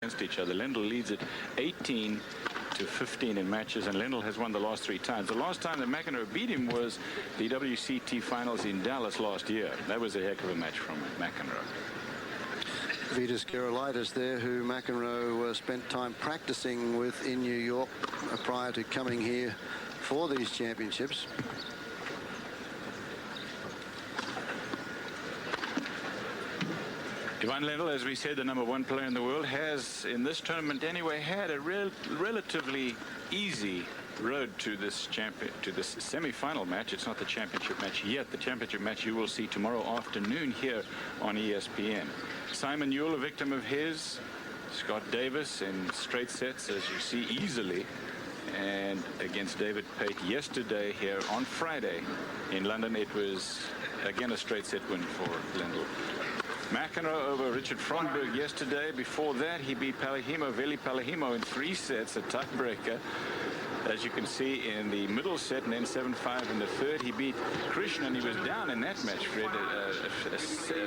against each other. Lendl leads it 18-15 in matches, and Lendl has won the last 3 times. The last time that McEnroe beat him was the WCT finals in Dallas last year. That was a heck of a match from McEnroe. Vitas Gerulaitis there, who McEnroe spent time practicing with in New York prior to coming here for these championships. Ivan Lendl, as we said, the #1 player in the world, has, in this tournament anyway, had a relatively easy road to this semi-final match. It's not the championship match yet. The championship match you will see tomorrow afternoon here on ESPN. Simon Newell, a victim of his. Scott Davis in straight sets, as you see, easily. And against David Pate yesterday here on Friday in London, it was again a straight set win for Lendl. McEnroe over Richard Fromberg yesterday. Before that, he beat Veli Palahimo in 3 sets, a tiebreaker. As you can see in the middle set, and then 7-5 in the third. He beat Krishnan. He was down in that match, Fred, a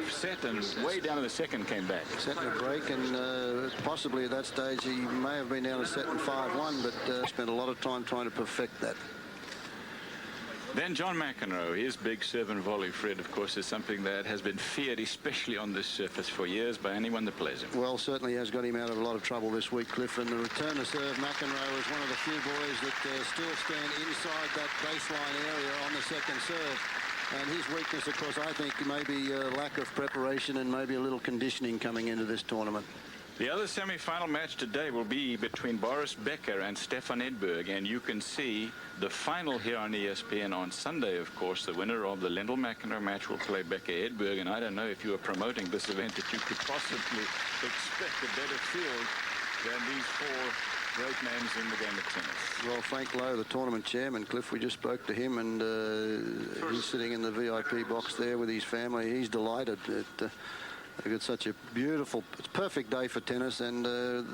set, and way down in the second came back. Set and a break, and possibly at that stage he may have been down a set and 5-1, but spent a lot of time trying to perfect that. Then John McEnroe, his big serve and volley, Fred, of course, is something that has been feared, especially on this surface, for years by anyone that plays him. Well, certainly has got him out of a lot of trouble this week, Cliff. And the return to serve, McEnroe is one of the few boys that still stand inside that baseline area on the second serve. And his weakness, of course, I think maybe lack of preparation and maybe a little conditioning coming into this tournament. The other semi-final match today will be between Boris Becker and Stefan Edberg, and you can see the final here on ESPN on Sunday. Of course, the winner of the Lendl-McEnroe match will play Becker Edberg, and I don't know if you are promoting this event that you could possibly expect a better field than these 4 great names in the game of tennis. Well, Frank Lowe, the tournament chairman, Cliff, we just spoke to him, and he's sitting in the VIP box there with his family. He's delighted that they've got such a beautiful, it's a perfect day for tennis, and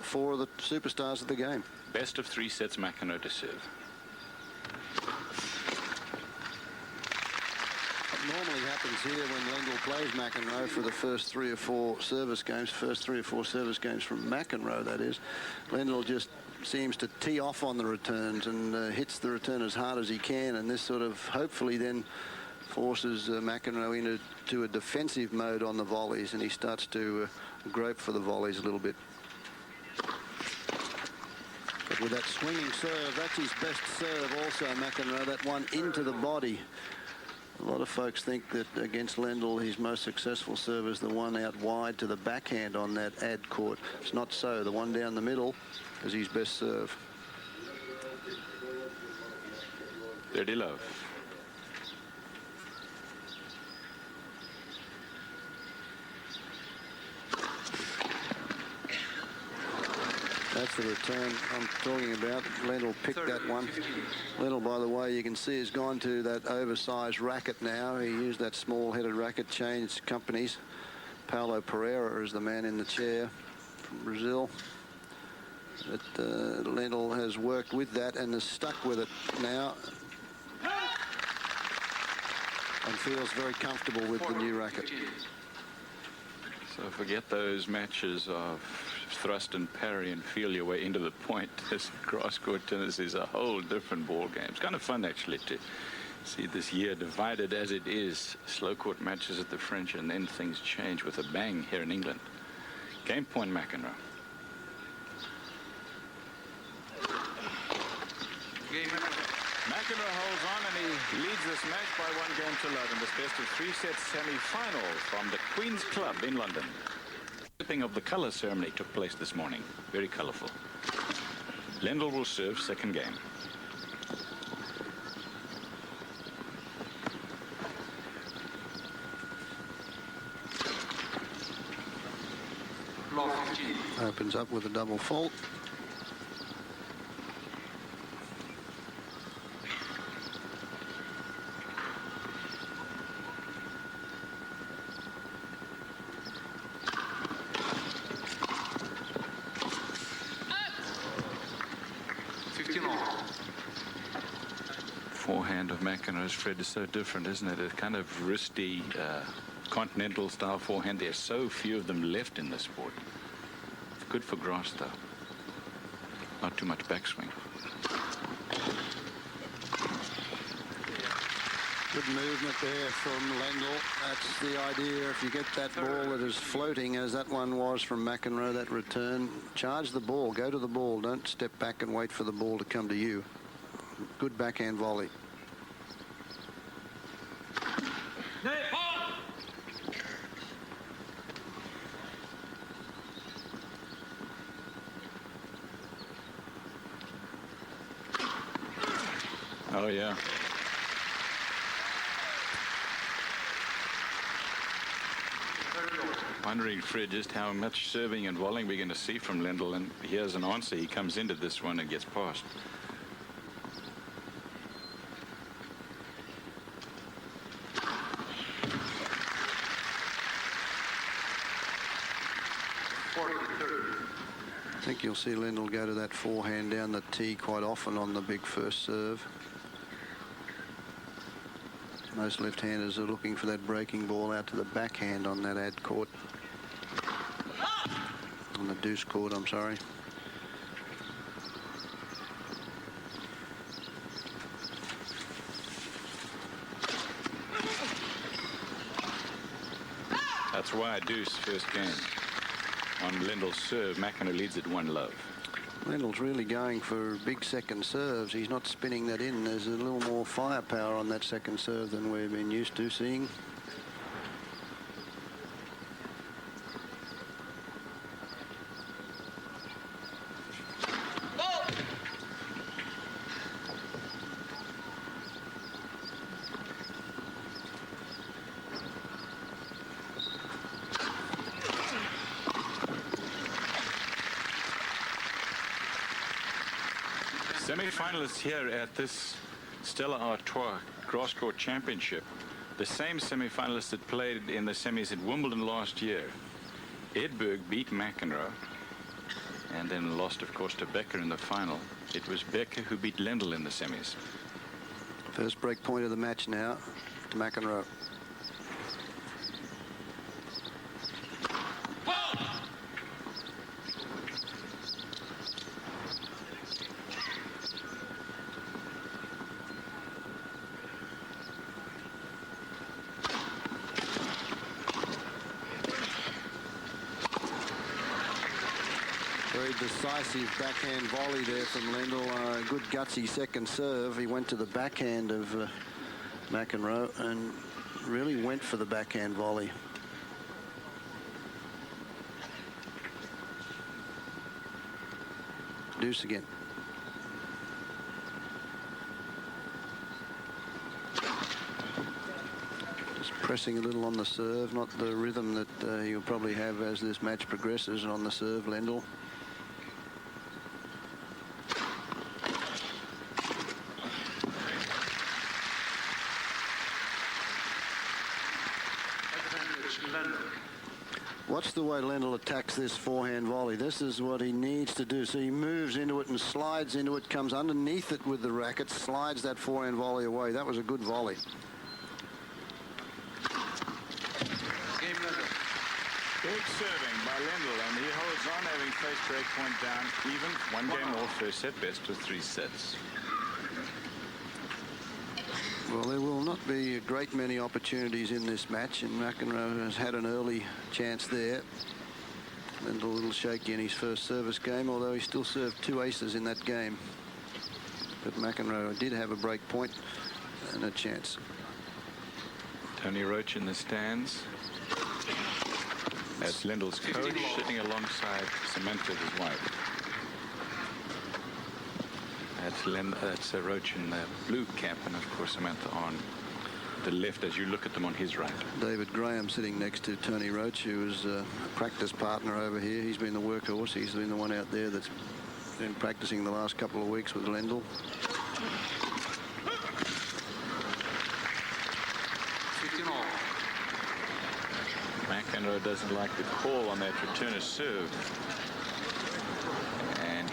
4 of the superstars of the game. Best of 3 sets, McEnroe to serve. What normally happens here when Lendl plays McEnroe for the first 3 or 4 service games, from McEnroe, that is, Lendl just seems to tee off on the returns and hits the return as hard as he can, and this sort of hopefully then forces McEnroe into a defensive mode on the volleys, and he starts to grope for the volleys a little bit. But with that swinging serve, that's his best serve also, McEnroe, that one into the body. A lot of folks think that against Lendl, his most successful serve is the one out wide to the backhand on that ad court. It's not so. The one down the middle is his best serve. Dirty love. That's the return I'm talking about. Lendl picked that one. Lendl, by the way, you can see has gone to that oversized racket now. He used that small-headed racket, changed companies. Paulo Pereira is the man in the chair from Brazil. But Lendl has worked with that and is stuck with it now, and feels very comfortable with the new racket. So forget those matches of thrust and parry and feel your way into the point. This cross-court tennis is a whole different ball game. It's kind of fun, actually, to see this year divided as it is. Slow court matches at the French, and then things change with a bang here in England. Game point, McEnroe. McEnroe holds on, and he leads this match by 1 game to love in this best of 3 sets semi-final from the Queen's Club in London. Flipping of the color ceremony took place this morning. Very colorful. Lendl will serve second game. Opens up with a double fault. Forehand of McEnroe's, Fred, is so different, isn't it? A kind of wristy, continental style forehand. There's so few of them left in the sport. Good for grass, though. Not too much backswing. Good movement there from Lendl. That's the idea. If you get that ball that is floating, as that one was from McEnroe, that return, charge the ball. Go to the ball. Don't step back and wait for the ball to come to you. Good backhand volley. Oh, yeah. Wondering, Fred, just how much serving and volleying we're going to see from Lendl, and here's an answer. He comes into this one and gets past. I think you'll see Lendl go to that forehand down the tee quite often on the big first serve. Most left-handers are looking for that breaking ball out to the backhand on that ad court. On the deuce court, I'm sorry. That's why I deuce first game. On Lendl's serve, McEnroe leads at 1-love. Lendl's really going for big second serves. He's not spinning that in. There's a little more firepower on that second serve than we've been used to seeing. Semi-finalists here at this Stella Artois Grass Court Championship, the same semi-finalists that played in the semis at Wimbledon last year. Edberg beat McEnroe and then lost, of course, to Becker in the final. It was Becker who beat Lendl in the semis. First break point of the match now to McEnroe. Very decisive backhand volley there from Lendl. Good gutsy second serve. He went to the backhand of McEnroe and really went for the backhand volley. Deuce again. Just pressing a little on the serve, not the rhythm that he'll probably have as this match progresses on the serve, Lendl. Watch the way Lendl attacks this forehand volley. This is what he needs to do. So he moves into it and slides into it, comes underneath it with the racket, slides that forehand volley away. That was a good volley. Big serving by Lendl, and he holds on, having faced break point down even. One game all, first set, best of 3 sets. Well, there will not be a great many opportunities in this match, and McEnroe has had an early chance there. Lendl a little shaky in his first service game, although he still served 2 aces in that game. But McEnroe did have a break point and a chance. Tony Roach in the stands. That's Lendl's coach sitting alongside Samantha, his wife. That's Roach in the blue cap, and of course Samantha on the left as you look at them on his right. David Graham sitting next to Tony Roach, who is a practice partner over here. He's been the workhorse. He's been the one out there that's been practicing the last couple of weeks with Lendl. McEnroe doesn't like the call on that returner serve.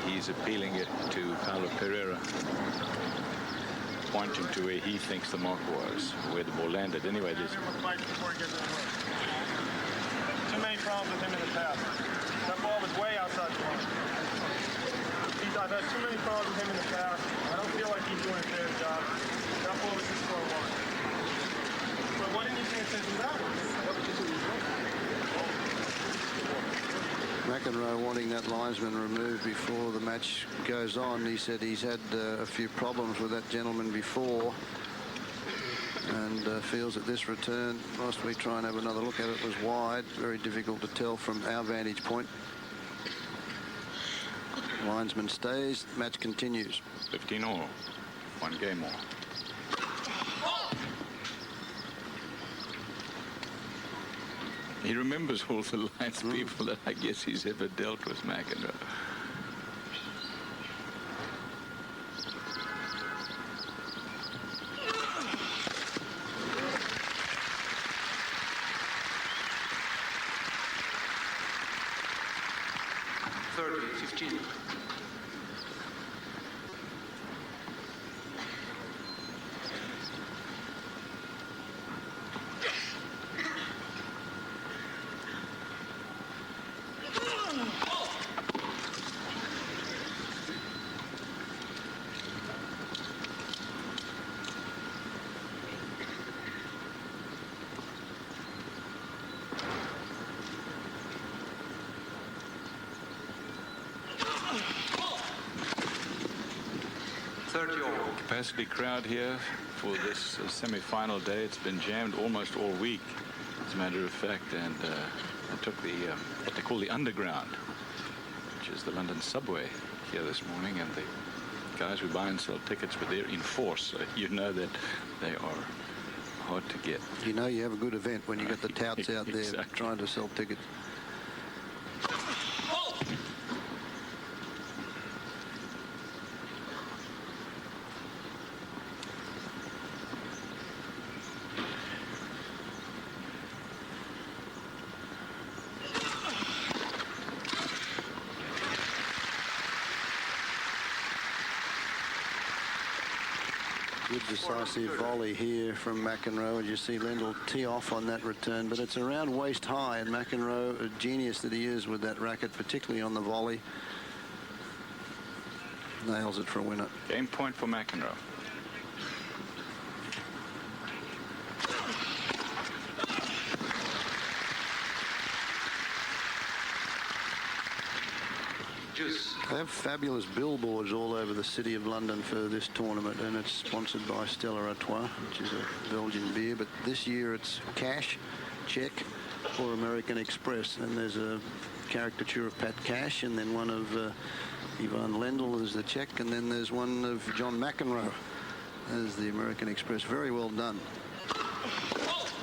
He's appealing it to Paulo Pereira, pointing to where he thinks the mark was, where the ball landed. Anyway, there's too many problems with him in the past. That ball was way outside had too many problems with him in the past. I don't feel like he's doing a fair job. That ball was just for a one. But why didn't you pay attention to that one? McEnroe wanting that linesman removed before the match goes on. He said he's had a few problems with that gentleman before, and feels that this return, whilst we try and have another look at it, was wide. Very difficult to tell from our vantage point. Linesman stays, match continues. 15 all, 1 game more. He remembers all the lines people that I guess he's ever dealt with, McEnroe. Capacity crowd here for this semi-final day. It's been jammed almost all week, as a matter of fact, and I took the what they call the Underground, which is the London subway here this morning, and the guys who buy and sell tickets were there in force, so you know that they are hard to get. You know you have a good event when you get the touts out there Exactly. trying to sell tickets. Good decisive volley here from McEnroe, and you see Lendl tee off on that return, but it's around waist high, and McEnroe, a genius that he is with that racket, particularly on the volley, nails it for a winner. Game point for McEnroe. They have fabulous billboards all over the city of London for this tournament, and it's sponsored by Stella Artois, which is a Belgian beer, but this year it's Cash, Czech, or American Express, and there's a caricature of Pat Cash, and then one of Ivan Lendl as the Czech, and then there's one of John McEnroe as the American Express. Very well done.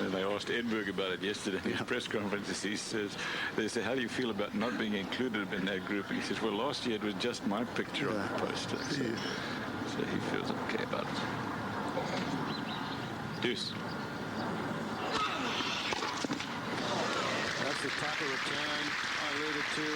And they asked Edberg about it yesterday in his press conference. He says, they said, how do you feel about not being included in that group? And he says, well, last year it was just my picture on the poster. So, so he feels okay about it. Deuce. That's the type of return I alluded to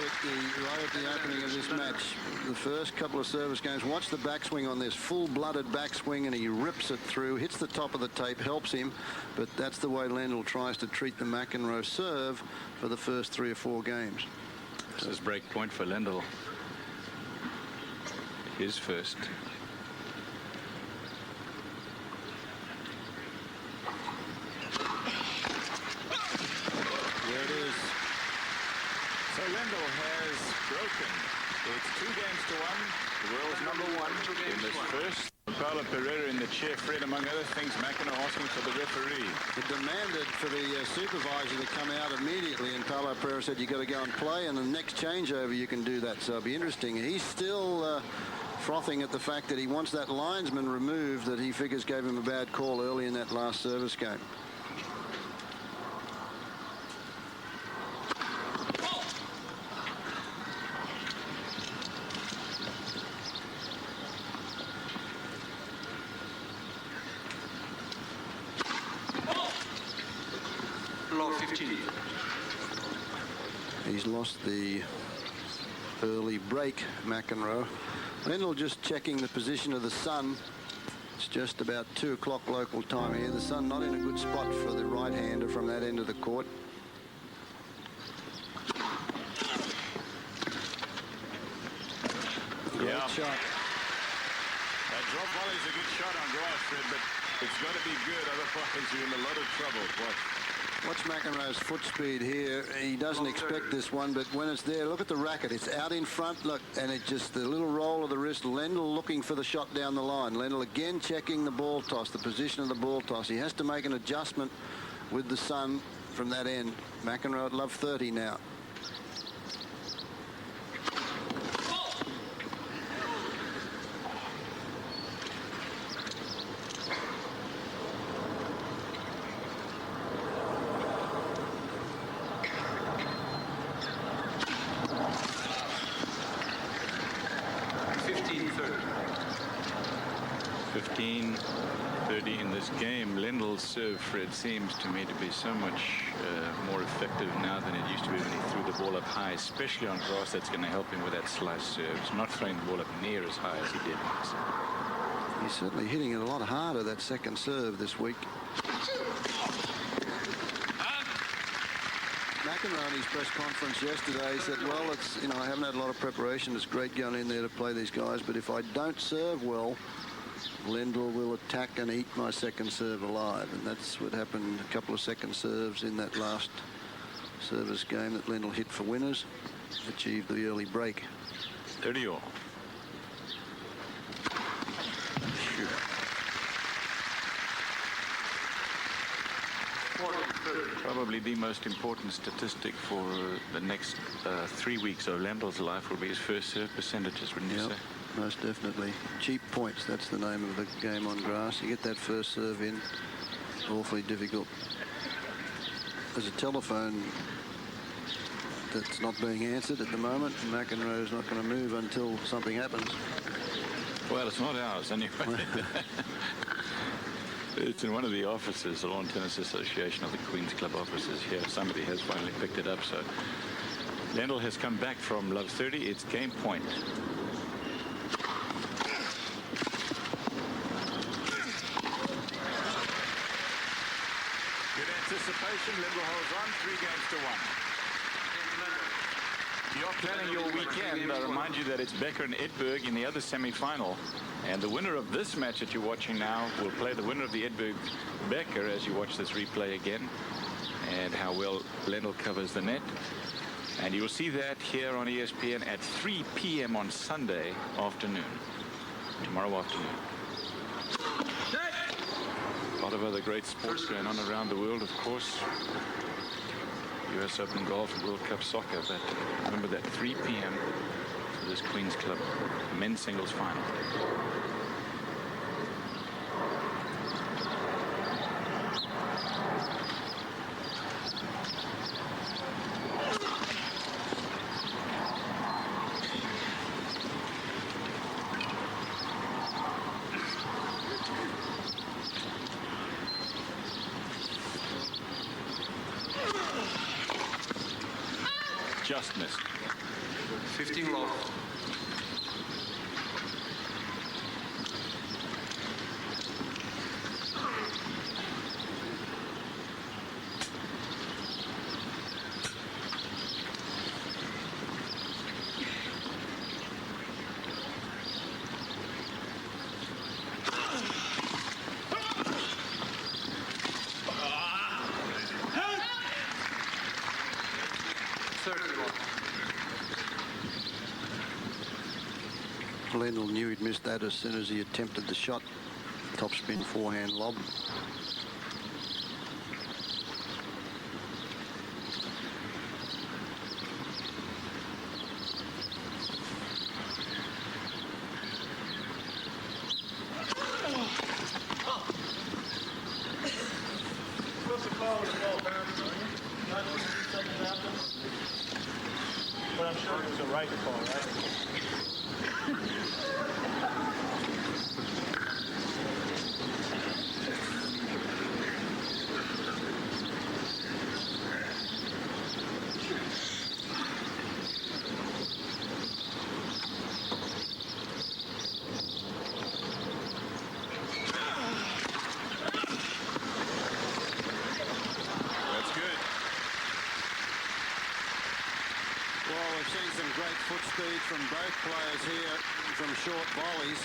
right at the opening of this match. The first couple of service games. Watch the backswing on this, full-blooded backswing, and he rips it through, hits the top of the tape, helps him, but that's the way Lendl tries to treat the McEnroe serve for the first 3 or 4 games. This is break point for Lendl. His first. There it is. So Lendl has broken. It's 2 games to 1. The world's #1 in this first. Paulo Pereira in the chair, Fred, among other things, McEnroe asking for the referee. It demanded for the supervisor to come out immediately, and Paulo Pereira said, you got to go and play, and the next changeover you can do that. So it'll be interesting. He's still frothing at the fact that he wants that linesman removed that he figures gave him a bad call early in that last service game. He's lost the early break, McEnroe. Lendl just checking the position of the sun. It's just about 2 o'clock local time here. The sun not in a good spot for the right-hander from that end of the court. Yeah. shot. That drop volley is a good shot on grass, Fred, but it's got to be good, otherwise you're in a lot of trouble. Watch McEnroe's foot speed here. He doesn't expect this one, but when it's there, look at the racket. It's out in front, look, and it just the little roll of the wrist. Lendl looking for the shot down the line. Lendl again checking the ball toss, the position of the ball toss. He has to make an adjustment with the sun from that end. McEnroe at love 30 now. In this game. Lendl's serve, Fred, seems to me to be so much more effective now than it used to be when he threw the ball up high, especially on grass. That's going to help him with that slice serve. He's not throwing the ball up near as high as he did. He's certainly hitting it a lot harder, that second serve this week. McEnroe in his press conference yesterday said, well, it's, you know, I haven't had a lot of preparation. It's great going in there to play these guys, but if I don't serve well, Lendl will attack and eat my second serve alive. And that's what happened. A couple of second serves in that last service game that Lendl hit for winners. Achieved the early break. 30 all. Probably the most important statistic for the next 3 weeks of Lendl's life will be his first serve percentages, wouldn't you say? Most definitely. Cheap points, that's the name of the game on grass. You get that first serve in, awfully difficult. There's a telephone that's not being answered at the moment. McEnroe's not going to move until something happens. Well, it's not ours anyway. It's in one of the offices, the Lawn Tennis Association of the Queen's Club offices here. Somebody has finally picked it up. So Lendl has come back from love 30. It's game point. Good anticipation. Lendl holds on 3 games to 1. If you're planning your weekend, I remind you that it's Becker and Edberg in the other semi-final. And the winner of this match that you're watching now will play the winner of the Edberg-Becker as you watch this replay again. And how well Lendl covers the net. And you'll see that here on ESPN at 3 p.m. on Sunday afternoon. Tomorrow afternoon. A lot of other great sports going on around the world, of course. US Open Golf and World Cup Soccer. But remember that 3 p.m. for this Queen's Club men's singles final. Just missed. 15 love. Lendl knew he'd missed that as soon as he attempted the shot. Topspin forehand lob. Supposed to call with the ball bounce, aren't you? Not just 2 seconds after. But I'm sure it was a right call, right? goes here from short volleys.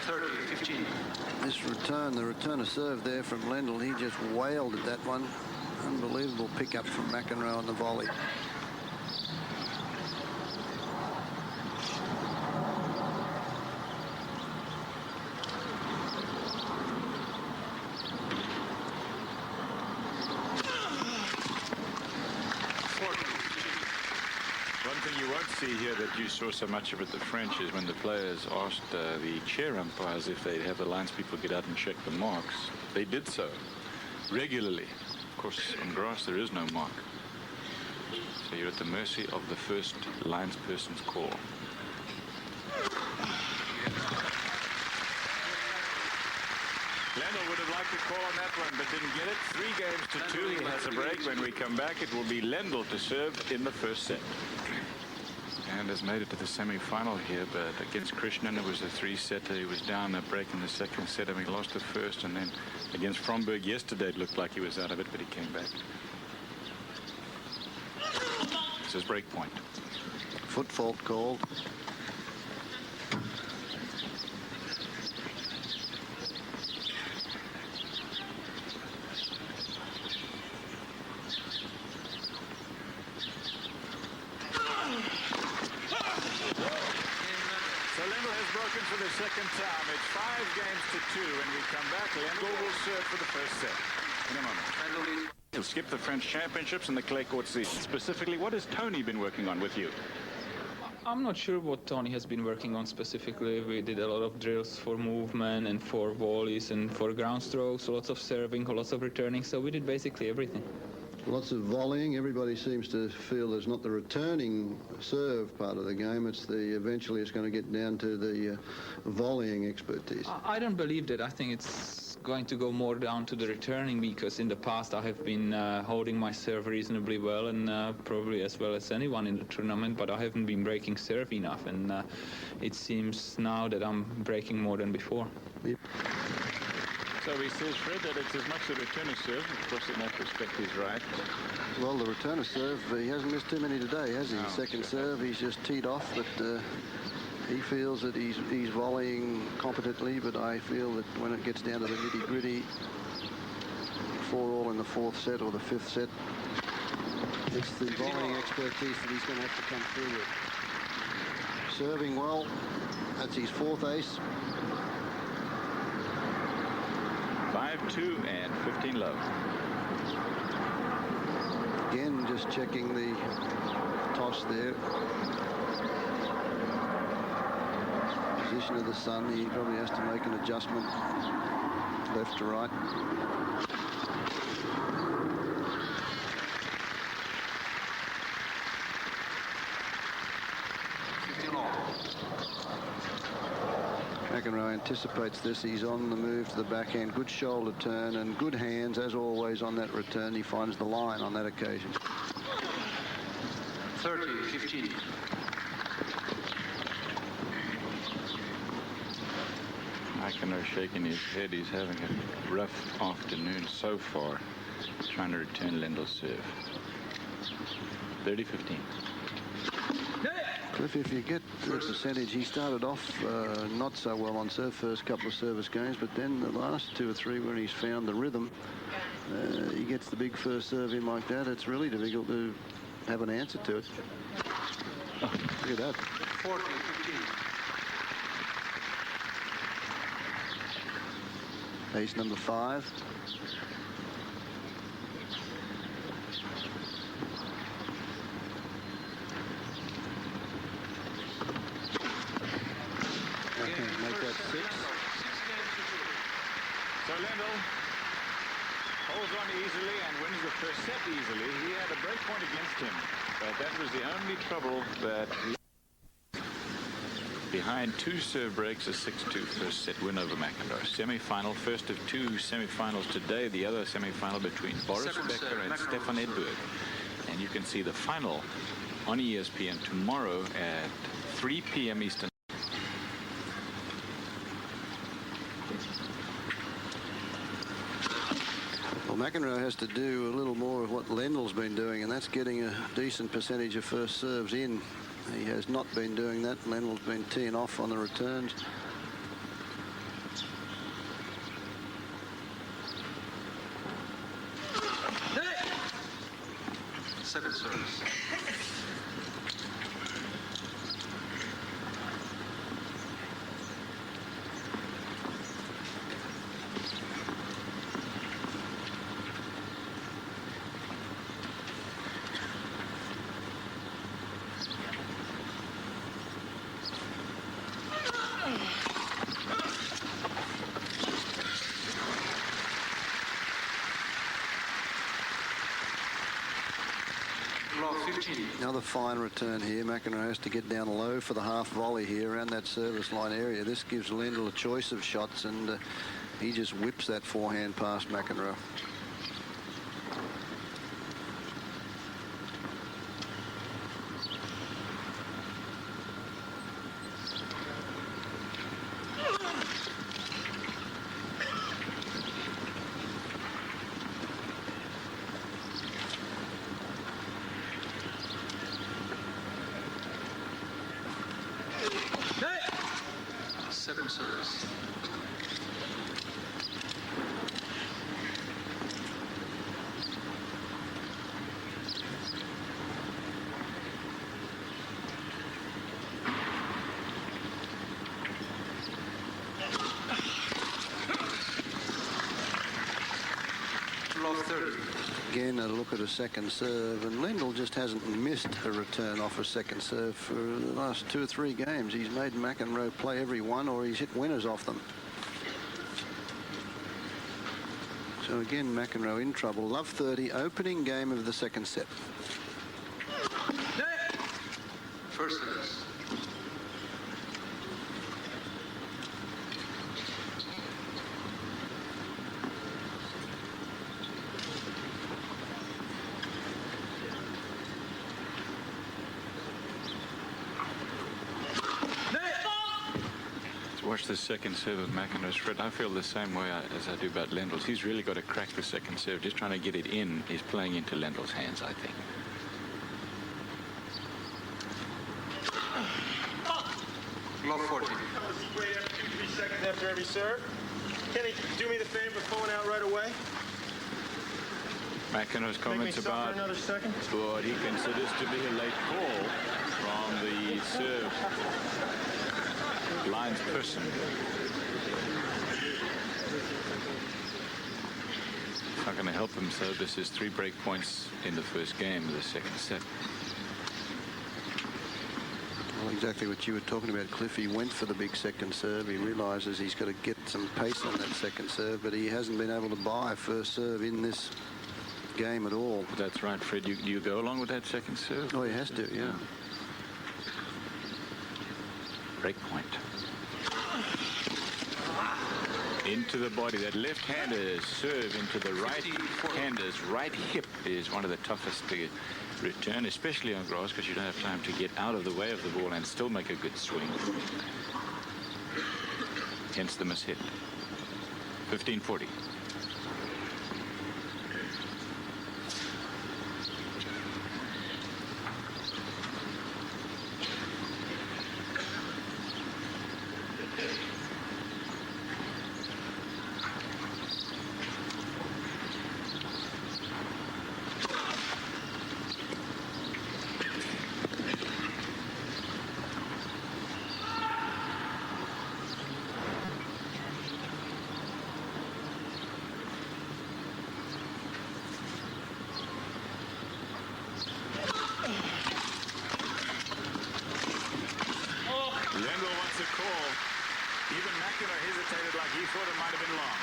30-15. This return, the returner serve there from Lendl, he just wailed at that one. Unbelievable pickup from McEnroe on the volley. One thing you won't see here that you saw so much of at the French is when the players asked the chair umpires if they'd have the lines people get out and check the marks. They did so regularly. Of course, on grass there is no mark. So you're at the mercy of the first linesperson's call. Lendl would have liked to call on that one, but didn't get it. 3 games to 2. He has a break. When we come back, it will be Lendl to serve in the first set. And has made it to the semi-final here, but against Krishnan, it was a 3-setter. He was down a break in the second set, and he lost the first. And then against Fromberg yesterday, it looked like he was out of it, but he came back. This is break point. Foot fault called. For the second time, it's 5 games to 2. When we come back, Lendl will serve for the first set. In a moment. He'll skip the French Championships and the clay court season. Specifically, what has Tony been working on with you? I'm not sure what Tony has been working on specifically. We did a lot of drills for movement and for volleys and for ground strokes, lots of serving, lots of returning. So we did basically everything. Lots of volleying. Everybody seems to feel there's not the returning serve part of the game. It's the eventually it's going to get down to the volleying expertise. I don't believe that. I think it's going to go more down to the returning, because in the past I have been holding my serve reasonably well, and probably as well as anyone in the tournament, but I haven't been breaking serve enough, and it seems now that I'm breaking more than before. Yep. So he says, Fred, that it's as much the returner serve. Of course, in that respect, he's right. Well, the returner serve, he hasn't missed too many today, has he? No, Second sure. serve, he's just teed off, but he feels that he's volleying competently, but I feel that when it gets down to the nitty-gritty, 4-all in the 4th set or the 5th set, it's the volleying expertise that he's going to have to come through with. Serving well, that's his 4th ace. 5-2 and 15 low. Again, just checking the toss there. Position of the sun, he probably has to make an adjustment left to right. McEnroe anticipates this. He's on the move to the backhand. Good shoulder turn and good hands, as always, on that return. He finds the line on that occasion. 30-15. McEnroe shaking his head. He's having a rough afternoon so far, trying to return Lendl's serve. 30-15. Cliff, if you get the percentage, he started off not so well on serve, first couple of service games, but then the last 2 or 3 when he's found the rhythm, he gets the big first serve in like that. It's really difficult to have an answer to it. Oh, look at that. 40-15. Ace number 5. Make that 6. So Lendl holds on easily and wins the first set easily. He had a break point against him, but that was the only trouble that behind 2 serve breaks, a 6-2 first set win over McEnroe. Semi-final, first of 2 semi-finals today. The other semi-final between Boris Becker and Stefan Edberg. And you can see the final on ESPN tomorrow at 3 p.m. Eastern. Well, McEnroe has to do a little more of what Lendl's been doing, and that's getting a decent percentage of first serves in He has not been doing that. Lendl's been teeing off on the returns. Second service. Love 15. Another fine return here. McEnroe has to get down low for the half volley here around that service line area. This gives Lendl a choice of shots, and he just whips that forehand past McEnroe. Second service. Love 30. Again, a look at a second serve, and Lendl just hasn't missed a return off a second serve for the last 2 or 3 games. He's made McEnroe play every one, or he's hit winners off them. So again, McEnroe in trouble. Love 30, opening game of the second set. First service. Watch the second serve of McEnroe's, Fred. I feel the same way as I do about Lendl's. He's really got to crack the second serve. Just trying to get it in is playing into Lendl's hands, I think. Love 40. Wait 2-3 seconds after every serve. Kenny, do me the favor of pulling out right away. McEnroe's Make me comments suffer about another second. what he considers to be a late call from the serve lines person. It's not going to help him, so this is 3 break points in the first game of the second set. Well, exactly what you were talking about, Cliff. He went for the big second serve. He realises he's got to get some pace on that second serve, but he hasn't been able to buy first serve in this game at all. That's right, Fred. You go along with that second serve? Oh, he has to, yeah. Break point. Into the body. That left-hander's serve into the right-hander's right hip is one of the toughest to return, especially on grass, because you don't have time to get out of the way of the ball and still make a good swing. Hence the mishit. 15-40. Even McEnroe hesitated like he thought it might have been long.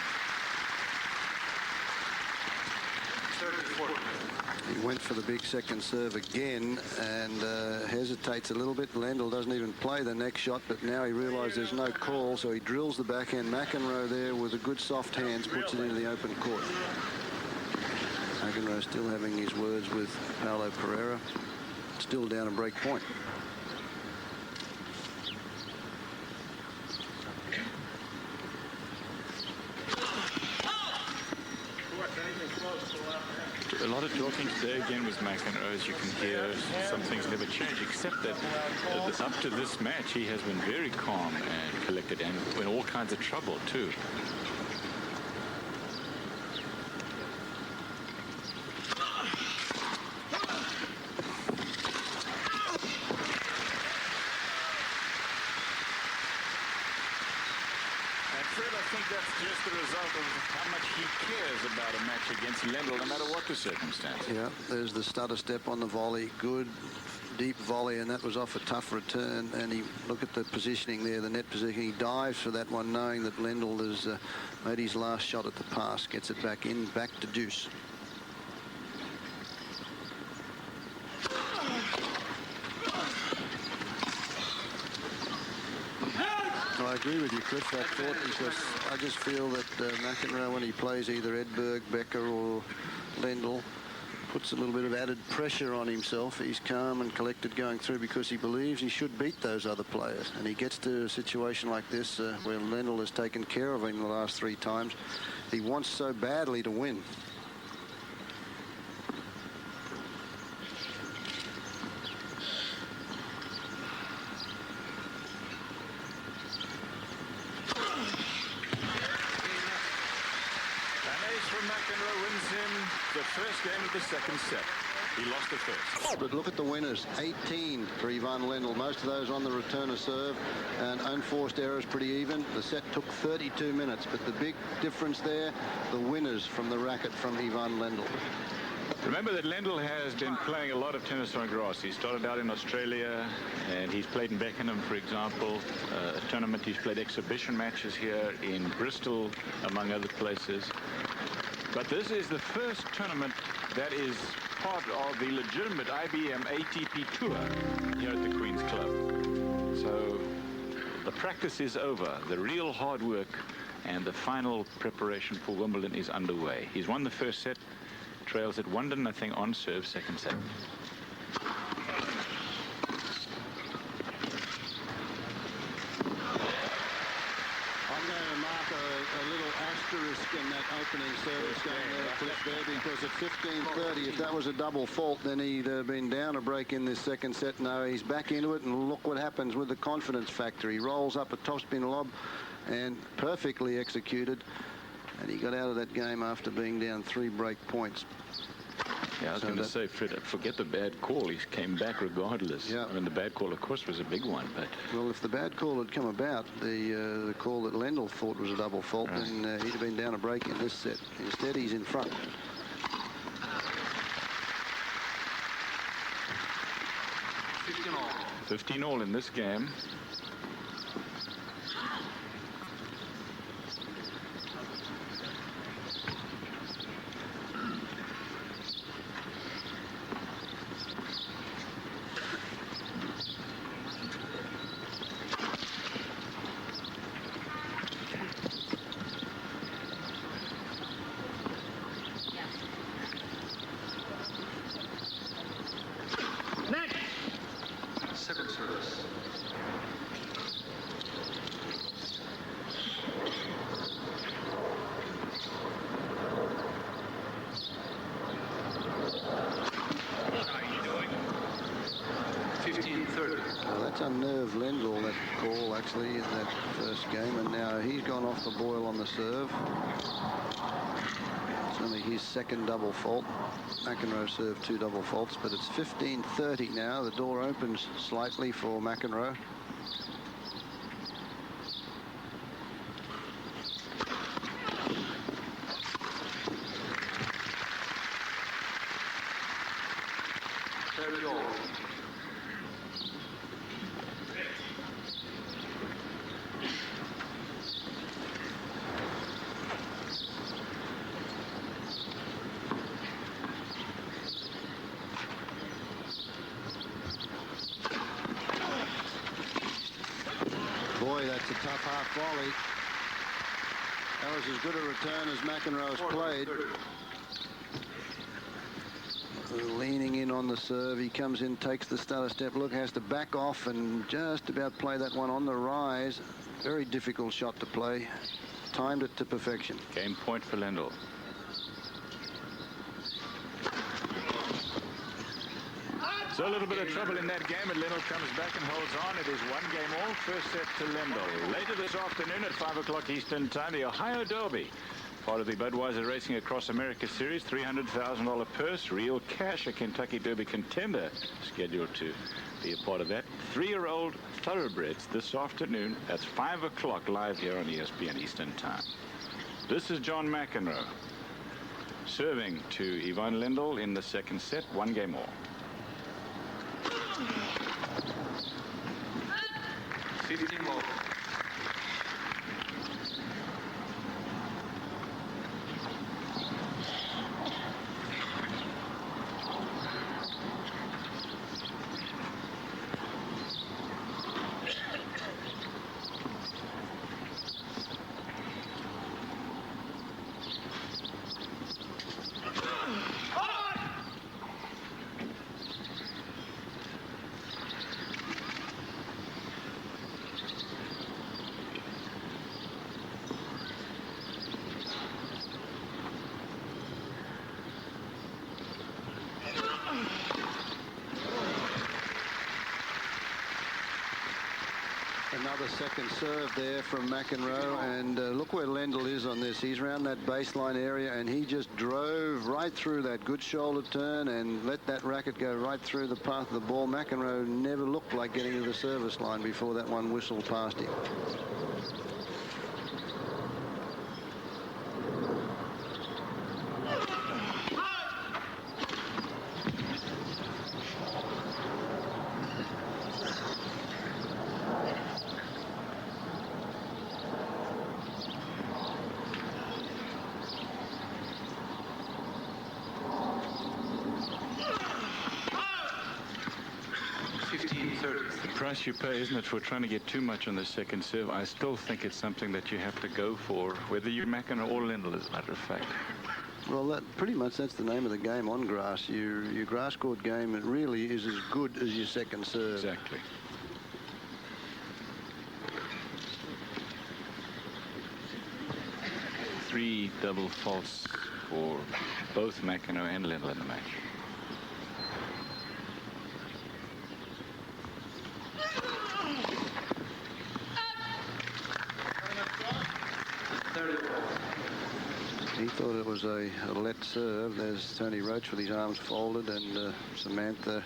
30-40. He went for the big second serve again and hesitates a little bit. Lendl doesn't even play the next shot, but now he realises there's no call, so he drills the backhand. McEnroe there with a good soft hands puts it into the open court. McEnroe still having his words with Paulo Pereira. Still down a break point. lot of talking today again with McEnroe. As you can hear, some things never change, except that up to this match, he has been very calm and collected and in all kinds of trouble, too. I think that's just the result of how much he cares about a match against Lendl, no matter what the circumstance. Yeah, there's the stutter step on the volley. Good, deep volley, and that was off a tough return. And he look at the positioning there, the net position. He dives for that one, knowing that Lendl has made his last shot at the pass. Gets it back in, back to deuce. I agree with you, Cliff, that thought, because I just feel that McEnroe, when he plays either Edberg, Becker or Lendl, puts a little bit of added pressure on himself. He's calm and collected going through because he believes he should beat those other players. And he gets to a situation like this where Lendl has taken care of him the last 3 times. He wants so badly to win. McEnroe wins him the first game of the second set. He lost the first. But look at the winners. 18 for Ivan Lendl. Most of those on the return of serve, and unforced errors pretty even. The set took 32 minutes, but the big difference there, the winners from the racket from Ivan Lendl. Remember that Lendl has been playing a lot of tennis on grass. He started out in Australia, and he's played in Beckenham, for example, a tournament. He's played exhibition matches here in Bristol, among other places. But this is the first tournament that is part of the legitimate IBM ATP Tour here at the Queen's Club. So the practice is over. The real hard work and the final preparation for Wimbledon is underway. He's won the first set, trails at 1-0 on serve, second set. In that opening service game there, Cliff, there, because at 15:30, if that was a double fault, then he'd been down a break in this second set. No, he's back into it, and look what happens with the confidence factor. He rolls up a topspin lob and perfectly executed, and he got out of that game after being down 3 break points. Yeah, I was going to say, forget the bad call. He came back regardless. Yeah. I mean, the bad call, of course, was a big one. But well, if the bad call had come about, the call that Lendl thought was a double fault, then he'd have been down a break in this set. Instead, he's in front. 15 all in this game. Second service. Well, that's unnerved Lendl, that call, actually, in that first game. And now he's gone off the boil on the serve. It's only his second double fault. McEnroe served 2 double faults, but it's 15:30 now. The door opens slightly for McEnroe. Boy, that's a tough half volley. That was as good a return as McEnroe's played. Leaning in on the serve, he comes in, takes the stutter step. Look, has to back off and just about play that one on the rise. Very difficult shot to play. Timed it to perfection. Game point for Lendl. So a little bit of trouble in that game, and Lendl comes back and holds on. It is 1-game-all, first set to Lendl. Later this afternoon at 5 o'clock Eastern Time, the Ohio Derby, part of the Budweiser Racing Across America Series, $300,000 purse, real cash, a Kentucky Derby contender scheduled to be a part of that. 3-year-old thoroughbreds this afternoon at 5 o'clock live here on ESPN Eastern Time. This is John McEnroe serving to Ivan Lendl in the second set, 1-game-all. 15 more. Another second serve there from McEnroe, and look where Lendl is on this. He's around that baseline area, and he just drove right through that good shoulder turn and let that racket go right through the path of the ball. McEnroe never looked like getting to the service line before that one whistled past him. The price you pay, isn't it, for trying to get too much on the second serve? I still think it's something that you have to go for, whether you're McEnroe or Lendl, as a matter of fact. Well, that's the name of the game on grass. Your grass court game, it really is as good as your second serve. Exactly. Three double faults for both McEnroe and Lendl in the match. He thought it was a let serve. There's Tony Roach with his arms folded, and Samantha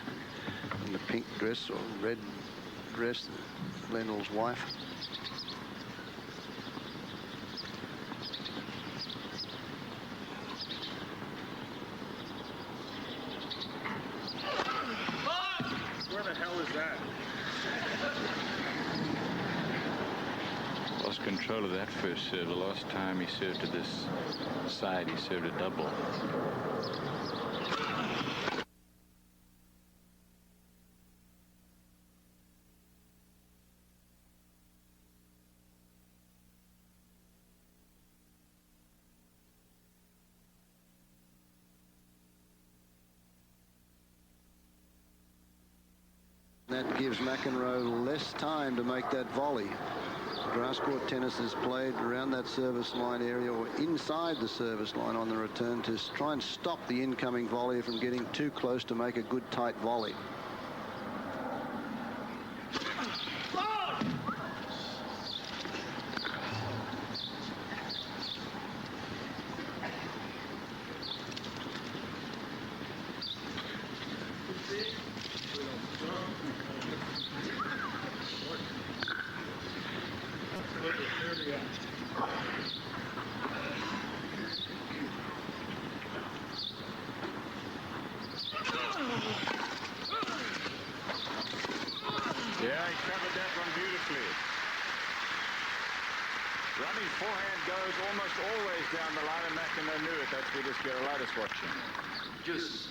in the pink dress or red dress, Lendl's wife. Where the hell is that? Lost control of that first serve. The last time he served to this side, he served a double. That gives McEnroe less time to make that volley. Grass court tennis is played around that service line area or inside the service line on the return to try and stop the incoming volley from getting too close to make a good tight volley. Yeah, he covered that one beautifully. Running forehand goes almost always down the line, and McEnroe knew it. That's Vidas Gerulaitis watching. Juice.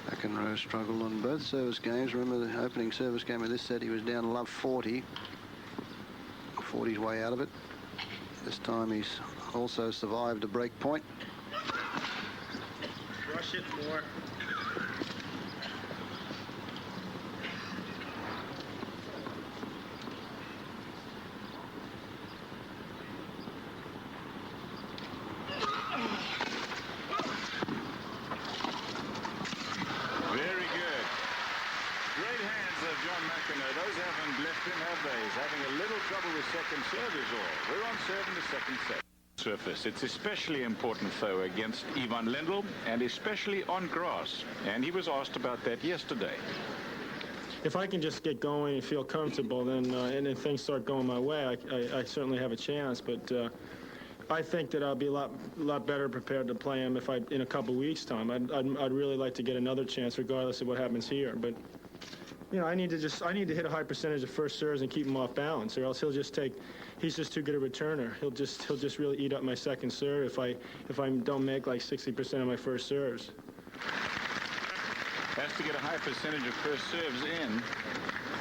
McEnroe struggled on both service games. Remember the opening service game of this set, he was down love 40. 40's way out of it. This time he's also survived a break point. Rush it more. Very good. Great hands of John McEnroe. Those haven't left him, have they? He's having a little trouble with second serve is all. We're on serve in the second set. Surface. It's especially important, though, against Ivan Lendl, and especially on grass. And he was asked about that yesterday. If I can just get going and feel comfortable, then and then things start going my way, I certainly have a chance. But I think that I'll be a lot better prepared to play him in a couple weeks' time. I'd really like to get another chance, regardless of what happens here. But you know, I need to hit a high percentage of first serves and keep him off balance, or else he's just too good a returner. He'll just really eat up my second serve if I don't make like 60% of my first serves. Has to get a high percentage of first serves in.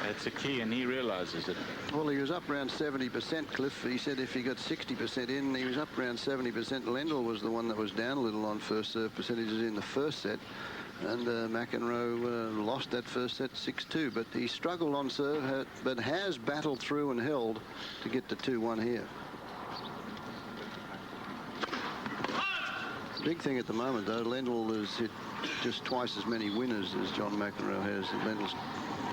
That's a key, and he realizes it. Well, he was up around 70%, Cliff. He said if he got 60% in, he was up around 70%. Lendl was the one that was down a little on first serve percentages in the first set. And McEnroe lost that first set 6-2. But he struggled on serve, but has battled through and held to get to 2-1 here. Big thing at the moment, though, Lendl has hit just twice as many winners as John McEnroe has. Lendl's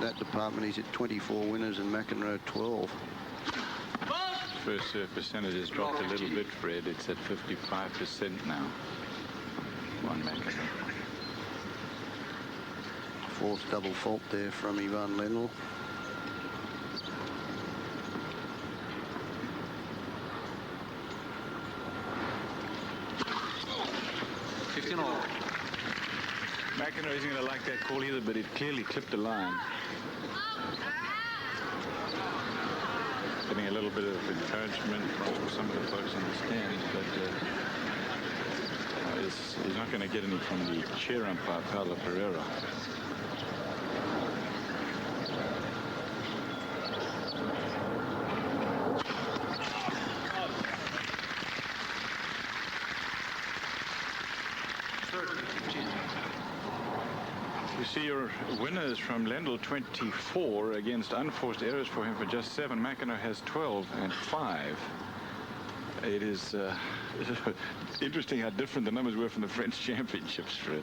that department, he's hit 24 winners and McEnroe 12. First serve percentage has dropped a little bit, Fred. It's at 55% now. One McEnroe. Fourth double fault there from Ivan Lendl. McEnroe isn't going to like that call either, but it clearly clipped the line. Getting a little bit of encouragement from some of the folks in the stands, but he's not going to get any from the chair umpire, Paulo Pereira. You see your winners from Lendl, 24 against unforced errors for him for just 7. McEnroe has 12 and 5. It is interesting how different the numbers were from the French Championships, Fred,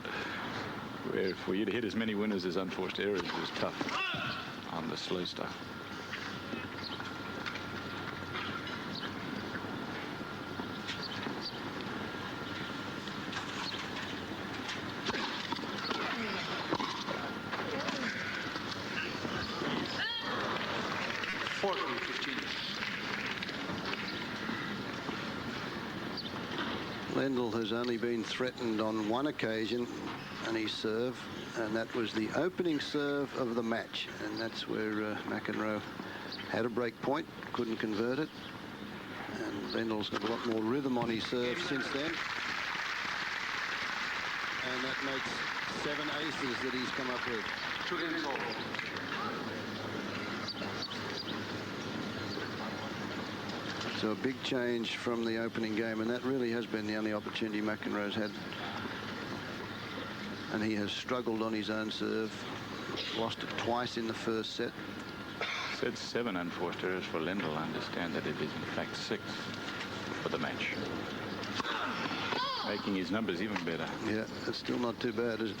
where for you to hit as many winners as unforced errors was tough on the slow stuff. Lendl has only been threatened on one occasion on his serve, and that was the opening serve of the match. And that's where McEnroe had a break point, couldn't convert it. And Lendl's got a lot more rhythm on his serve since then. And that makes 7 aces that he's come up with. 2 games over. So a big change from the opening game, and that really has been the only opportunity McEnroe's had. And he has struggled on his own serve, lost it twice in the first set. Said 7 unforced errors for Lendl. I understand that it is in fact 6 for the match, making his numbers even better. Yeah, it's still not too bad, is it?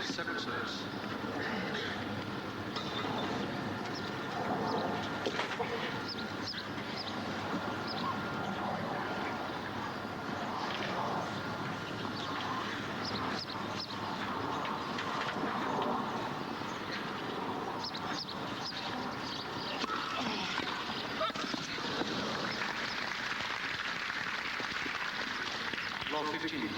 Second service. Low 15.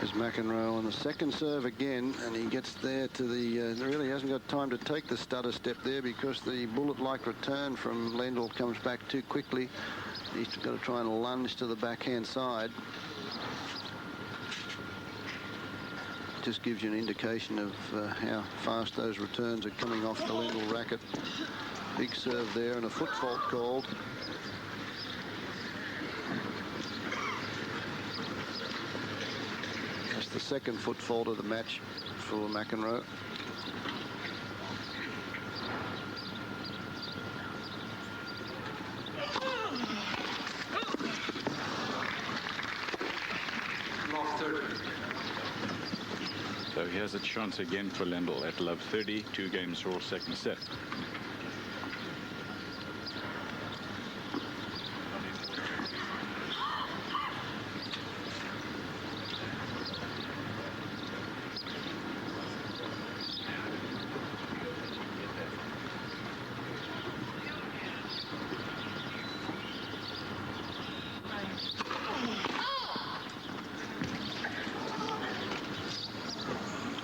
As Here's McEnroe on the second serve again, and he gets there to the... really hasn't got time to take the stutter step there because the bullet-like return from Lendl comes back too quickly. He's got to try and lunge to the backhand side. Just gives you an indication of how fast those returns are coming off the Lendl racket. Big serve there and a foot fault called. That's the second foot fault of the match for McEnroe. So here's a chance again for Lendl at love 30, 2 games all second set.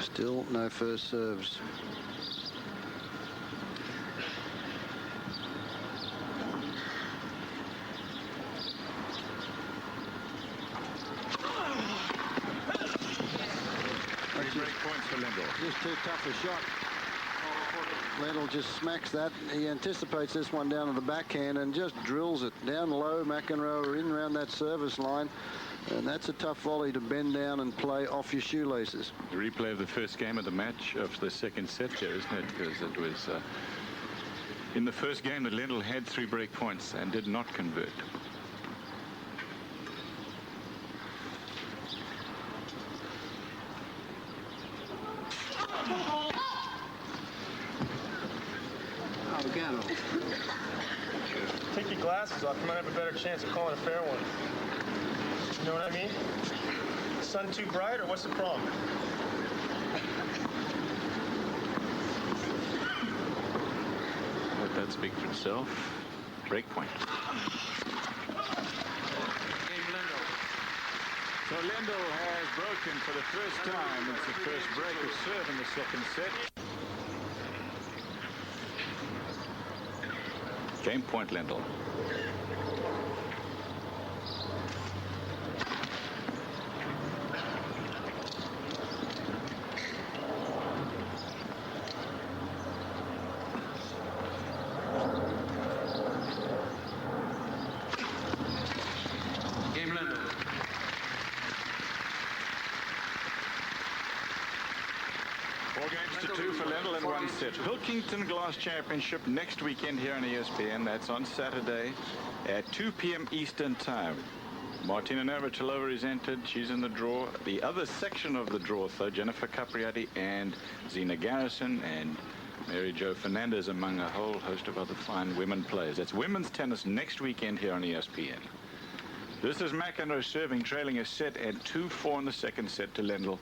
Still no first serves. Three break points for Lendl. Just too tough a shot. Lendl just smacks that. He anticipates this one down to the backhand and just drills it down low. McEnroe in around that service line. And that's a tough volley to bend down and play off your shoelaces. The replay of the first game of the match of the second set here, isn't it? Because it was in the first game that Lendl had 3 break points and did not convert. Take your glasses off. You might have a better chance of calling a fair one. You know what I mean? Sun too bright, or what's the problem? Let that speak for itself. Break point. So Lendl has broken for the first time. It's the first break of serve in the second set. Game point, Lendl. Game Lendl. Four games to 2 for Lendl in 1 set. Pilkington Glass Championship next weekend here on ESPN. That's on Saturday at 2 p.m. Eastern Time. Martina Navratilova is entered. She's in the draw. The other section of the draw, though, Jennifer Capriati and Zina Garrison and Mary Jo Fernandez, among a whole host of other fine women players. That's women's tennis next weekend here on ESPN. This is McEnroe serving, trailing a set and 2-4 in the second set to Lendl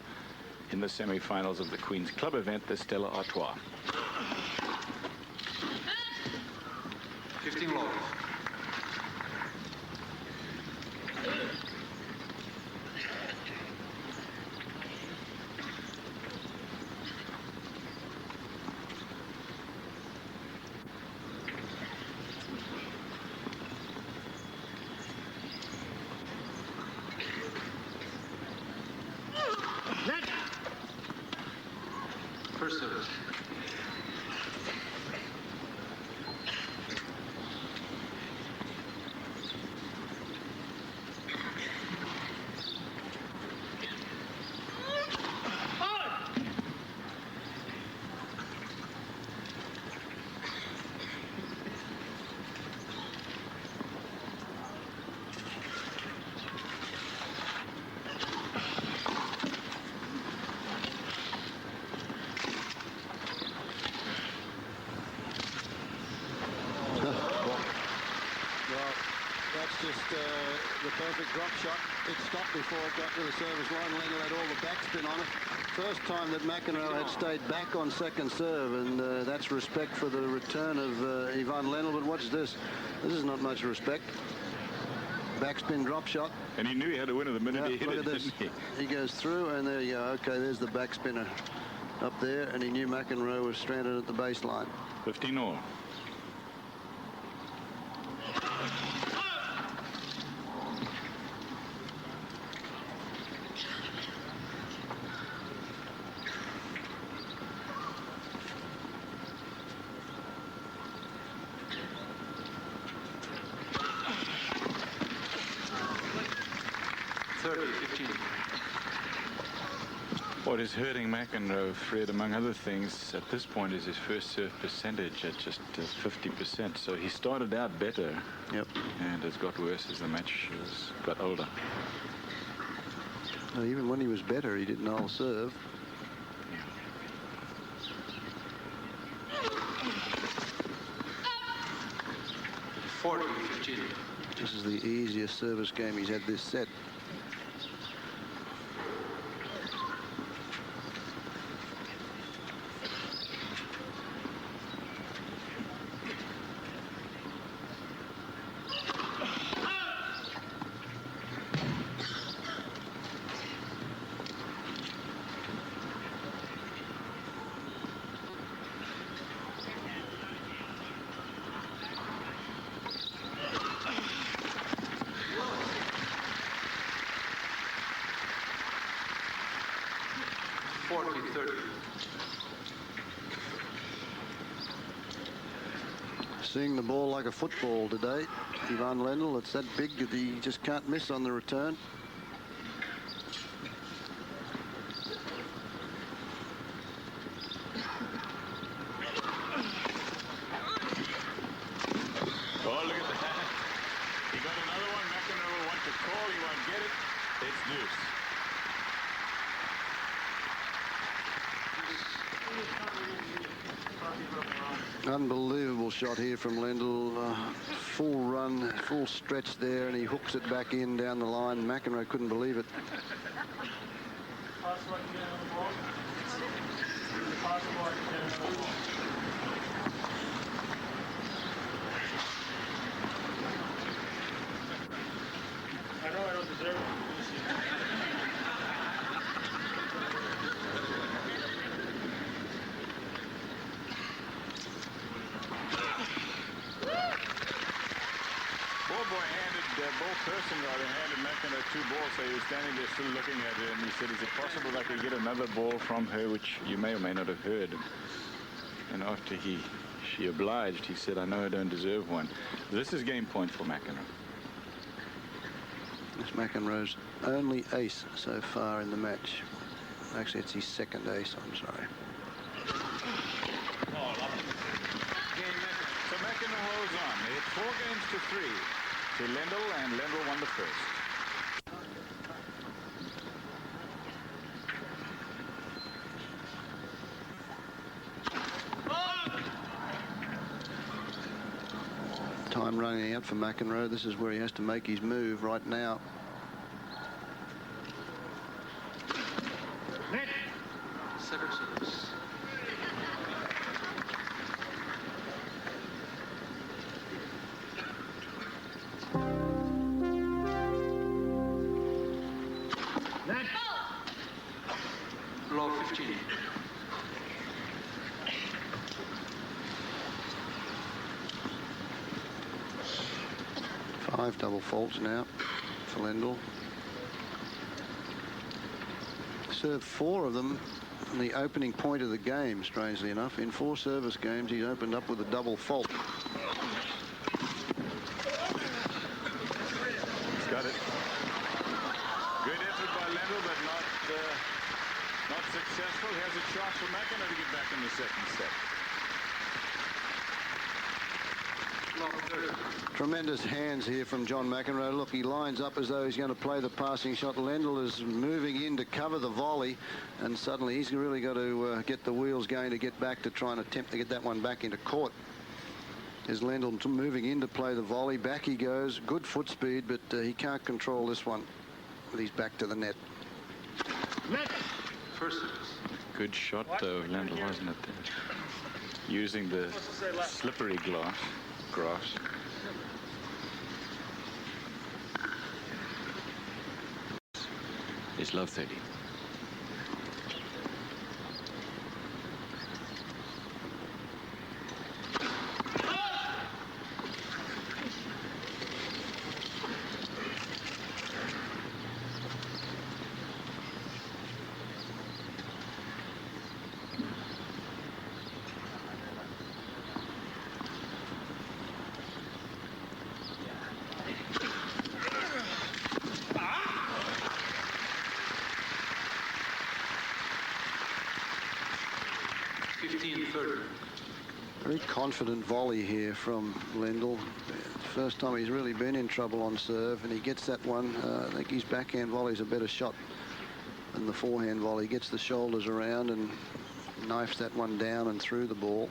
in the semi-finals of the Queen's Club event, the Stella Artois. 15 love. First service. The perfect drop shot. It stopped before it got to the service line. Lendl had all the backspin on it. First time that McEnroe had stayed back on second serve, and that's respect for the return of Ivan Lendl. But watch this. This is not much respect. backspin drop shot. And he knew he had to win it the minute he hit Look it, at this. didn't he? He goes through, and there you go. Okay, there's the backspinner up there, and he knew McEnroe was stranded at the baseline. 15 all. What is hurting McEnroe, Fred, among other things, at this point is his first serve percentage at just 50%. So he started out better. Yep. And it's got worse as the match has got older. Well, even when he was better, he didn't all serve. Yeah. 40-15. This is the easiest service game he's had this set. Seeing the ball like a football today, Ivan Lendl. It's that big that he just can't miss on the return. Oh, look at that. He got another one. McEnroe will want to call. He won't get it. It's deuce. Unbelievable shot here from Lendl. Full run, full stretch there, and he hooks it back in down the line. McEnroe couldn't believe it. I know I don't deserve it. Person rather handed McEnroe 2 balls, so he was standing there still looking at her, and he said, is it possible I could get another ball from her, which you may or may not have heard. And after she obliged, he said, I know I don't deserve one. This is game point for McEnroe. It's McEnroe's only ace so far in the match. Actually, it's his second ace, I'm sorry. So McEnroe holds on. They hit 4 games to 3. To Lendl, and Lendl won the first. Time running out for McEnroe. This is where he has to make his move right now. Second service. Law 15. Five double faults now for Lendl. Served 4 of them in the opening point of the game, strangely enough. In 4 service games, he's opened up with a double fault. He's got it. Good effort by Lendl, but not successful. He has a chance for McEnroe to get back in the second set. Tremendous hands here from John McEnroe. Look, he lines up as though he's going to play the passing shot. Lendl is moving in to cover the volley, and suddenly he's really got to get the wheels going to get back to try and attempt to get that one back into court. Is Lendl moving in to play the volley. Back he goes. Good foot speed, but he can't control this one with his back to the net. First. Good shot, though, Lendl, wasn't it? Using the slippery grass. is love 30. Very confident volley here from Lendl. First time he's really been in trouble on serve, and he gets that one. I think his backhand volley's a better shot than the forehand volley. Gets the shoulders around and knifes that one down and through the ball.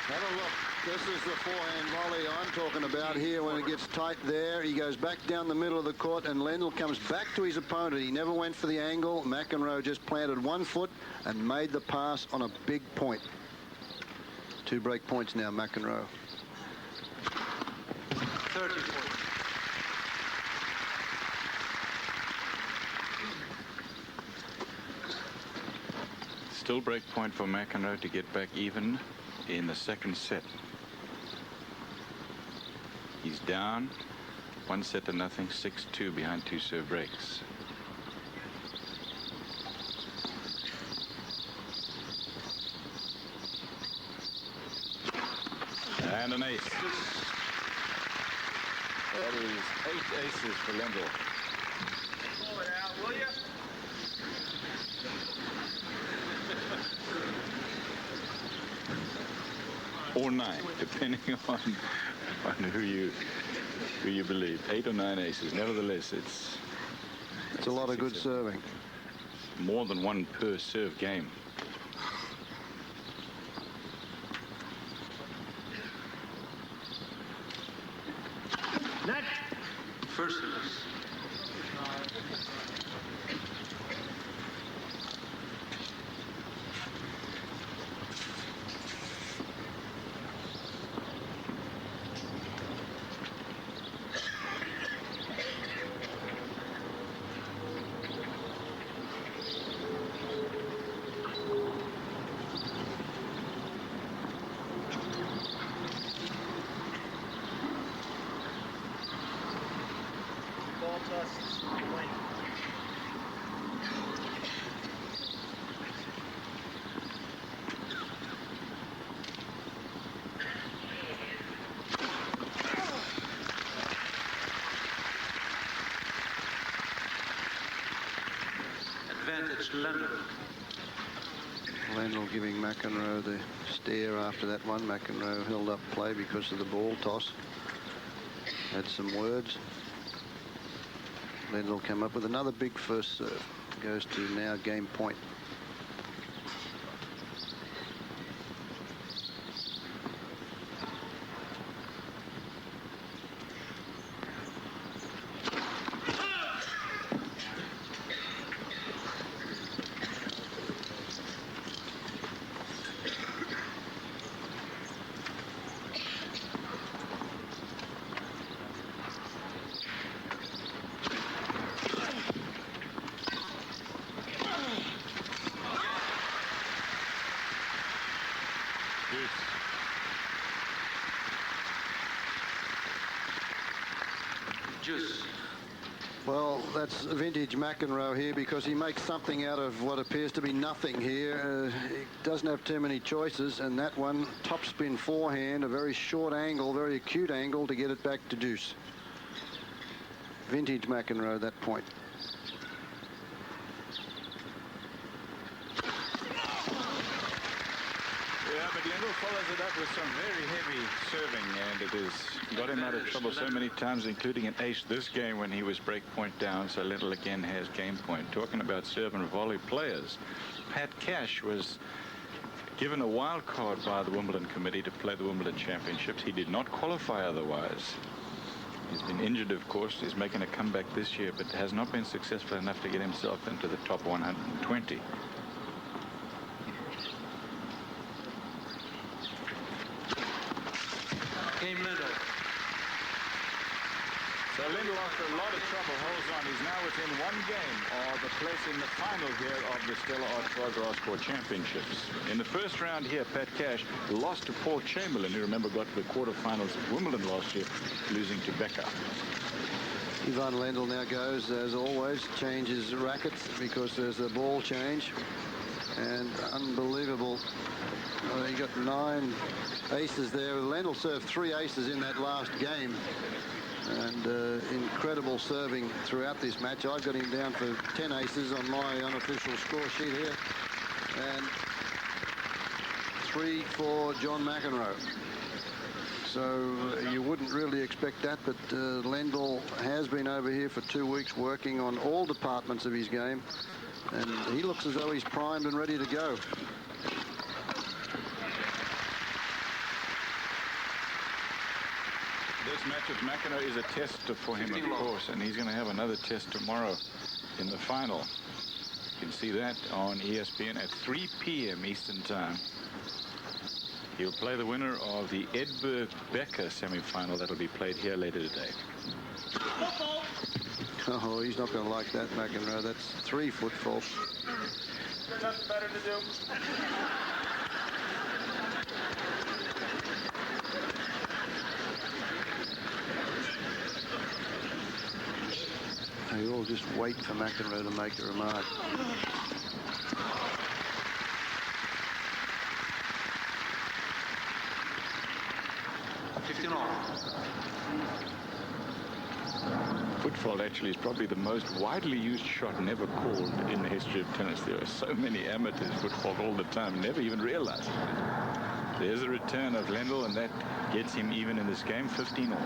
Have a look. This is the forehand volley I'm talking about here. When it gets tight there, he goes back down the middle of the court, and Lendl comes back to his opponent. He never went for the angle. McEnroe just planted one foot and made the pass on a big point. 2 break points now, McEnroe. 34. Still break point for McEnroe to get back even in the second set. He's down 1-0, 6-2 behind 2 serve breaks. And an ace. That is 8 aces for Lendl. Pull it out, will you? Or 9, depending on who you believe. 8 or 9 aces. Nevertheless, it's a lot of good serving. More than 1 per serve game. First service. Advantage Lendl. Lendl giving McEnroe the stare after that one. McEnroe held up play because of the ball toss. Had some words. Lendl came up with another big first serve. Goes to now game point. Juice. Well, that's vintage McEnroe here because he makes something out of what appears to be nothing here. He doesn't have too many choices, and that one, topspin forehand, a very short angle, very acute angle to get it back to deuce. Vintage McEnroe, that point. Yeah, but Lendl follows it up with some very heavy serving, and it has got him out of trouble so many times, including an ace this game when he was break point down. So Lendl again has game point. Talking about serve and volley players, Pat Cash was given a wild card by the Wimbledon committee to play the Wimbledon Championships. He did not qualify otherwise. He's been injured, of course. He's making a comeback this year, but has not been successful enough to get himself into the top 120. Game Lendl. So Lendl, after a lot of trouble, holds on. He's now within one game of a place in the final here of the Stella Artois Grass Court Championships. In the first round here, Pat Cash lost to Paul Chamberlain, who, remember, got to the quarterfinals at Wimbledon last year, losing to Becker. Ivan Lendl now goes, as always, changes rackets because there's a ball change. And unbelievable. He got 9 aces there. Lendl served 3 aces in that last game. And incredible serving throughout this match. I've got him down for 10 aces on my unofficial score sheet here. And 3 for John McEnroe. So you wouldn't really expect that, but Lendl has been over here for 2 weeks working on all departments of his game. And he looks as though he's primed and ready to go. This match with McEnroe is a test for him, of course, and he's going to have another test tomorrow in the final. You can see that on ESPN at 3 p.m. Eastern Time. He'll play the winner of the Edberg Becker semi-final that'll be played here later today. Oh, he's not going to like that, McEnroe. That's 3 foot fault. Nothing better to do. They all just wait for McEnroe to make a remark. Footfault actually is probably the most widely used shot never called in the history of tennis. There are so many amateurs footfault all the time, never even realize it. There's a return of Lendl, and that gets him even in this game, 15 all.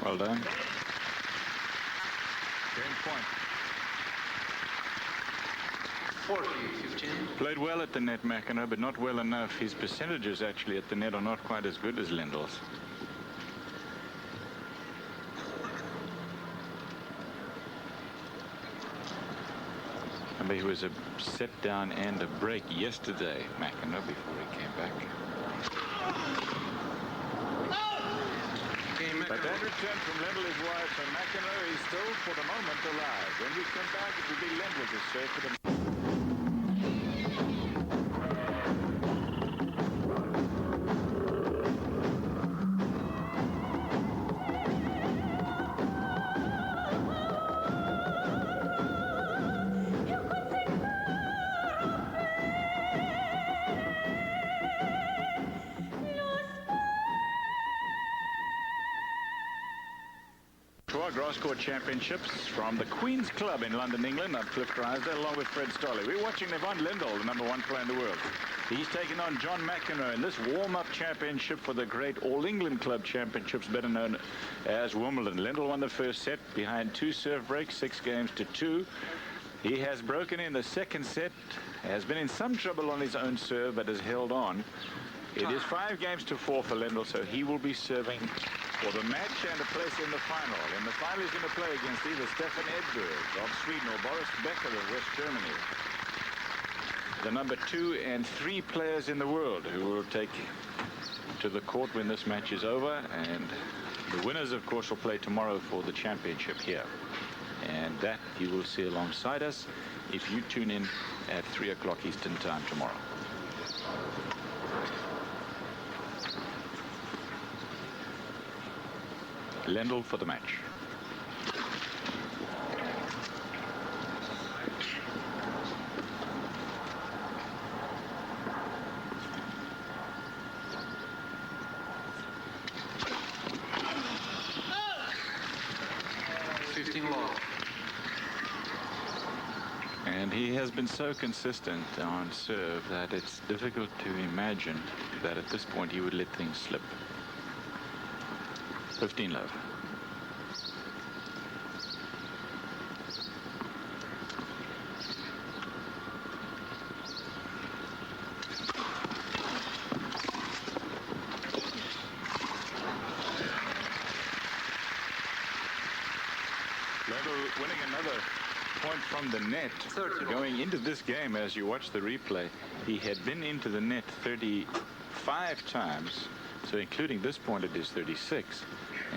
Well done. Game point. 40-15. Played well at the net, McEnroe, but not well enough. His percentages actually at the net are not quite as good as Lendl's. Remember, he was a set down and a break yesterday, McEnroe, before he came back. But that return from Lendl is wide, so McEnroe is still, for the moment, alive. When we come back, it will be Lendl to serve for the... Grass Court Championships from the Queen's Club in London, England. I'm Cliff Drysdale along with Fred Stolley. We're watching Ivan Lendl, the #1 player in the world. He's taking on John McEnroe in this warm-up championship for the great All England Club Championships, better known as Wimbledon. Lendl won the first set behind 2 serve breaks, 6 games to 2. He has broken in the second set, has been in some trouble on his own serve, but has held on. It is 5 games to 4 for Lendl, so he will be serving for the match and a place in the final. In the final, he's going to play against either Stefan Edberg of Sweden or Boris Becker of West Germany. the number 2 and 3 players in the world who will take to the court when this match is over. And the winners, of course, will play tomorrow for the championship here. And that you will see alongside us if you tune in at 3 o'clock Eastern Time tomorrow. Lendl for the match. And he has been so consistent on serve that it's difficult to imagine that at this point he would let things slip. 15 love. Winning another point from the net. Going into this game, as you watch the replay, he had been into the net 35 times, so including this point it is 36,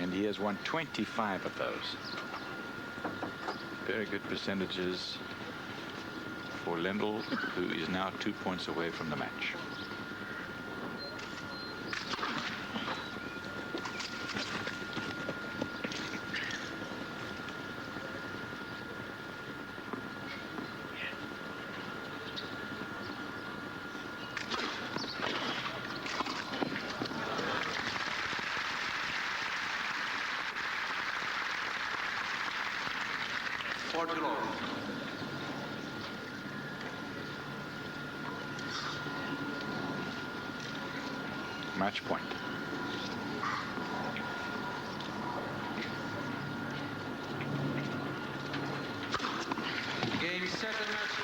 and he has won 25 of those. Very good percentages for Lendl, who is now 2 points away from the match. Match point. Game, set, and match. 6-2,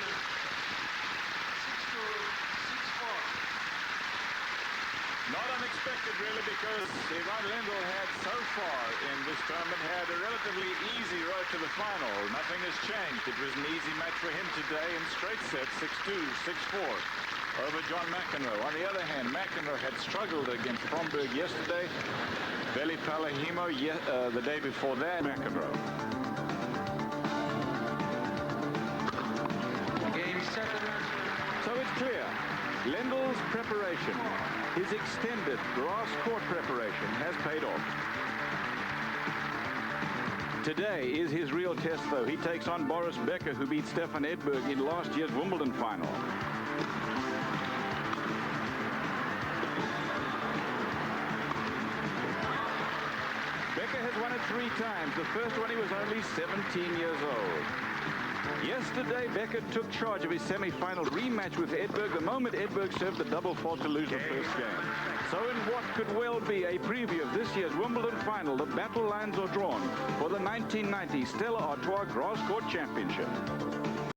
6-4. Not unexpected, really, because Ivan Lendl had so far in this tournament had a relatively easy road to the final. Nothing has changed. It was an easy match for him today in straight sets, 6-2, 6-4. Over John McEnroe. On the other hand, McEnroe had struggled against Bromberg yesterday. Veli Palahimo the day before that. McEnroe. Game, set, and match. So it's clear. Lendl's preparation, his extended grass court preparation, has paid off. Today is his real test, though. He takes on Boris Becker, who beat Stefan Edberg in last year's Wimbledon final. Has won it 3 times. The first one he was only 17 years old. Yesterday, Becker took charge of his semi-final rematch with Edberg the moment Edberg served the double fault to lose the first game. So in what could well be a preview of this year's Wimbledon final, the battle lines are drawn for the 1990 Stella Artois Grass Court Championship.